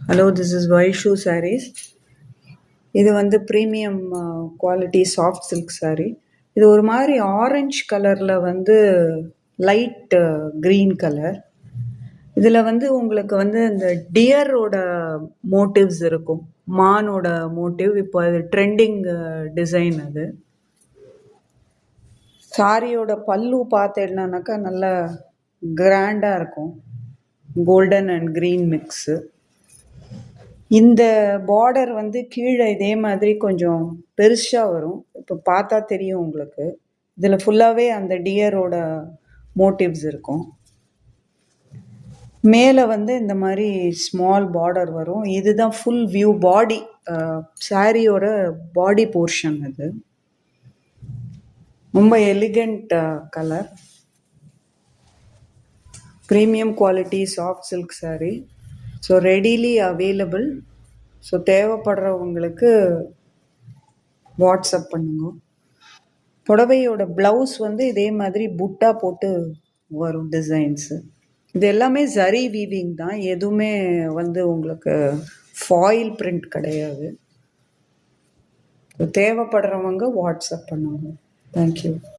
Hello, this is Vaishu Sarees. இது வந்து premium quality soft silk saree. இது ஒரு மாதிரி ஆரஞ்சு கலரில் வந்து லைட் க்ரீன் கலர். இதில் வந்து உங்களுக்கு வந்து இந்த டியரோட மோட்டிவ்ஸ் இருக்கும். மானோட மோட்டிவ் இப்போ அது ட்ரெண்டிங் டிசைன் அது. சாரியோட பல்லு பார்த்தேன்னாக்கா நல்லா கிராண்டாக இருக்கும். Golden and green mix. இந்த பார்டர் வந்து கீழே இதே மாதிரி கொஞ்சம் பெருசாக வரும். இப்போ பார்த்தா தெரியும் உங்களுக்கு. இதில் ஃபுல்லாகவே அந்த டியரோட மோட்டிவ்ஸ் இருக்கும். மேலே வந்து இந்த மாதிரி ஸ்மால் பார்டர் வரும். இதுதான் ஃபுல் வியூ பாடி, சாரியோட பாடி போர்ஷன் அது. ரொம்ப elegant colour. Premium quality soft silk saree. So readily available. So தேவைப்படுறவங்களுக்கு வாட்ஸ்அப் பண்ணுங்க. புடவையோட ப்ளவுஸ் வந்து இதே மாதிரி புட்டா போட்டு வரும் டிசைன்ஸு. இது எல்லாமே ஜரி வீவிங் தான், எதுவுமே வந்து உங்களுக்கு ஃபாயில் பிரிண்ட் கிடையாது. தேவைப்படுறவங்க வாட்ஸ்அப் பண்ணுங்க. தேங்க்யூ.